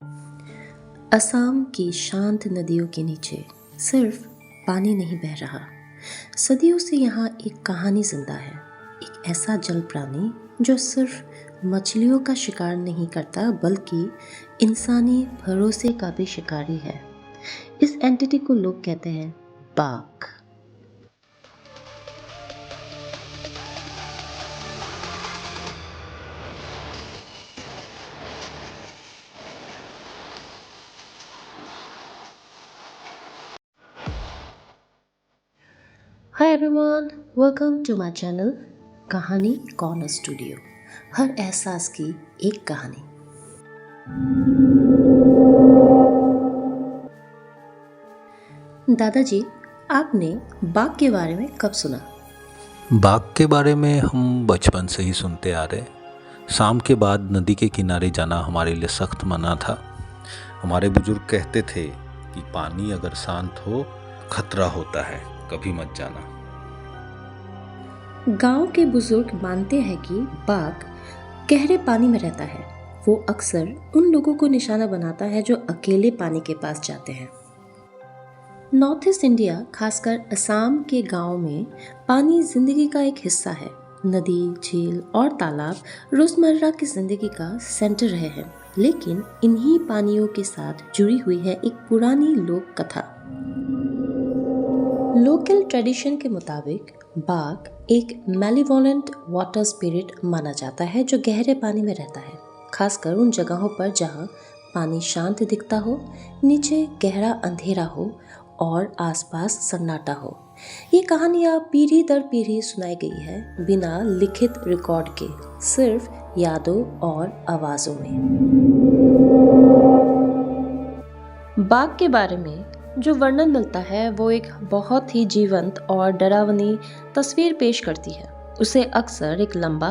असम की शांत नदियों के नीचे सिर्फ पानी नहीं बह रहा। सदियों से यहाँ एक कहानी जिंदा है। एक ऐसा जल प्राणी जो सिर्फ मछलियों का शिकार नहीं करता बल्कि इंसानी भरोसे का भी शिकारी है। इस एंटिटी को लोग कहते हैं बाघ। Hi everyone, welcome to my channel Kahani corner studio. हर एहसास की एक कहानी। दादाजी, आपने बाघ के बारे में कब सुना? बाघ के बारे में हम बचपन से ही सुनते आ रहे। शाम के बाद नदी के किनारे जाना हमारे लिए सख्त मना था। हमारे बुजुर्ग कहते थे कि पानी अगर शांत हो खतरा होता है, कभी मत जाना। गांव के बुजुर्ग मानते हैं कि बाघ गहरे पानी में रहता है। वो अक्सर उन लोगों को निशाना बनाता है जो अकेले पानी के पास जाते हैं। नॉर्थ ईस्ट इंडिया, खासकर असम के गांव में पानी जिंदगी का एक हिस्सा है। नदी, झील और तालाब रोजमर्रा की जिंदगी का सेंटर रहे हैं, लेकिन इन्हीं पानियों के साथ जुड़ी हुई है एक पुरानी लोक कथा। लोकल ट्रेडिशन के मुताबिक बाघ एक मैलिवोलेंट वाटर स्पिरिट माना जाता है जो गहरे पानी में रहता है, खासकर उन जगहों पर जहां पानी शांत दिखता हो, नीचे गहरा अंधेरा हो और आसपास सन्नाटा हो। ये कहानियाँ पीढ़ी दर पीढ़ी सुनाई गई है, बिना लिखित रिकॉर्ड के, सिर्फ यादों और आवाज़ों में। बाघ के बारे में जो वर्णन मिलता है वो एक बहुत ही जीवंत और डरावनी तस्वीर पेश करती है। उसे अक्सर एक लंबा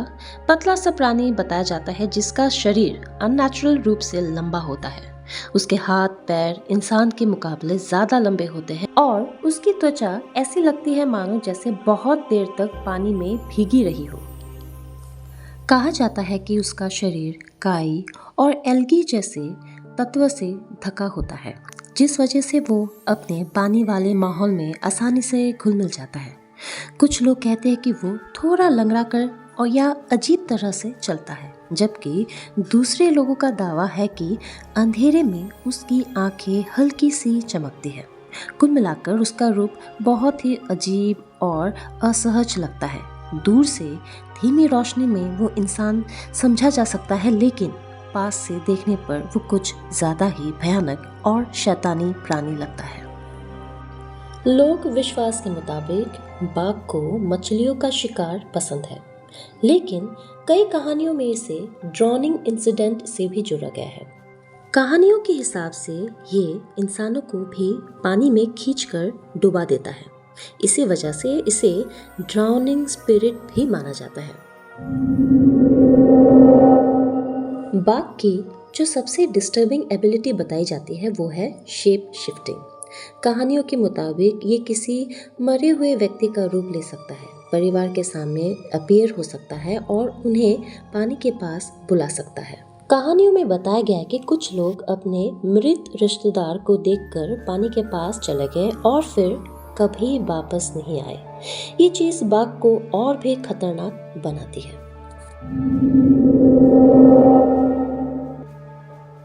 पतला सा प्राणी बताया जाता है जिसका शरीर अननेचुरल रूप से लंबा होता है। उसके हाथ पैर इंसान के मुकाबले ज्यादा लंबे होते हैं और उसकी त्वचा ऐसी लगती है मानो जैसे बहुत देर तक पानी में भीगी रही हो। कहा जाता है कि उसका शरीर काई और एल्गी जैसे तत्व से ढका होता है, जिस वजह से वो अपने पानी वाले माहौल में आसानी से घुल मिल जाता है। कुछ लोग कहते हैं कि वो थोड़ा लंगड़ा कर और या अजीब तरह से चलता है, जबकि दूसरे लोगों का दावा है कि अंधेरे में उसकी आंखें हल्की सी चमकती है। कुल मिलाकर उसका रूप बहुत ही अजीब और असहज लगता है। दूर से धीमी रोशनी में वो इंसान समझा जा सकता है, लेकिन पास से देखने पर वो कुछ ज्यादा ही भयानक और शैतानी प्राणी लगता है। लोक विश्वास के मुताबिक बाघ को मछलियों का शिकार पसंद है, लेकिन कई कहानियों में इसे ड्रॉनिंग इंसिडेंट से भी जोड़ा गया है। कहानियों के हिसाब से ये इंसानों को भी पानी में खींचकर डुबा देता है। इसी वजह से इसे ड्राउनिंग स्पिरिट भी माना जाता है। बाघ की जो सबसे डिस्टर्बिंग एबिलिटी बताई जाती है वो है शेप शिफ्टिंग। कहानियों के मुताबिक ये किसी मरे हुए व्यक्ति का रूप ले सकता है, परिवार के सामने अपीयर हो सकता है और उन्हें पानी के पास बुला सकता है। कहानियों में बताया गया है कि कुछ लोग अपने मृत रिश्तेदार को देखकर पानी के पास चले गए और फिर कभी वापस नहीं आए। ये चीज बाघ को और भी खतरनाक बनाती है।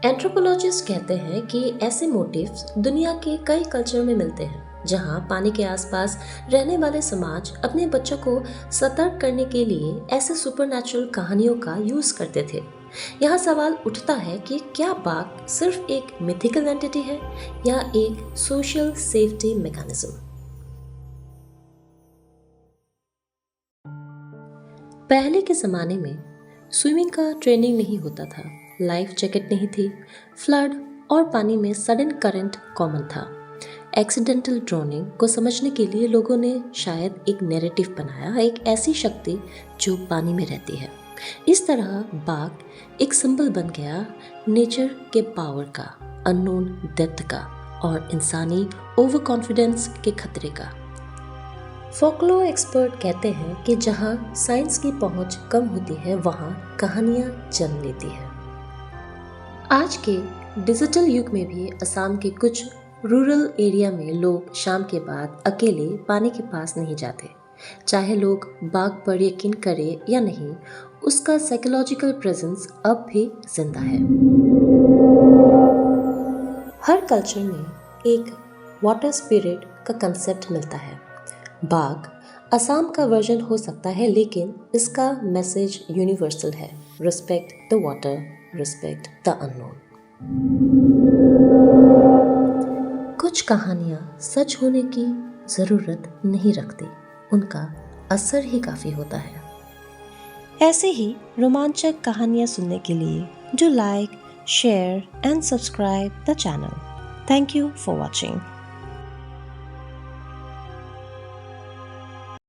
एंथ्रोपोलॉजिस्ट कहते हैं कि ऐसे मोटिव्स दुनिया के कई कल्चर में मिलते हैं, जहां पानी के आसपास रहने वाले समाज अपने बच्चों को सतर्क करने के लिए ऐसे सुपरनैचुरल कहानियों का यूज करते थे। यहाँ सवाल उठता है कि क्या बाघ सिर्फ एक मिथिकल एंटिटी है या एक सोशल सेफ्टी मैकेनिज्म? पहले के ज़माने में स्विमिंग का ट्रेनिंग नहीं होता था, लाइफ जैकेट नहीं थी, फ्लड और पानी में सडन करंट कॉमन था। एक्सीडेंटल ड्रोनिंग को समझने के लिए लोगों ने शायद एक नैरेटिव बनाया, एक ऐसी शक्ति जो पानी में रहती है। इस तरह बाघ एक सिंबल बन गया नेचर के पावर का, अननोन डेप्थ का और इंसानी ओवर कॉन्फिडेंस के खतरे का। फोकलोर एक्सपर्ट कहते हैं कि जहां साइंस की पहुंच कम होती है वहां कहानियां जन्म लेती है। आज के डिजिटल युग में भी असम के कुछ रूरल एरिया में लोग शाम के बाद अकेले पानी के पास नहीं जाते। चाहे लोग बाघ पर यकीन करें या नहीं, उसका साइकोलॉजिकल प्रेजेंस अब भी जिंदा है। हर कल्चर में एक वाटर स्पिरिट का कंसेप्ट मिलता है। बाघ असम का वर्जन हो सकता है, लेकिन इसका मैसेज यूनिवर्सल है। Respect the water, respect the unknown. कुछ कहानियाँ सच होने की ज़रूरत नहीं रखती, उनका असर ही काफ़ी होता है। ऐसे ही रोमांचक कहानियाँ सुनने के लिए do like, share and subscribe the channel. Thank you for watching.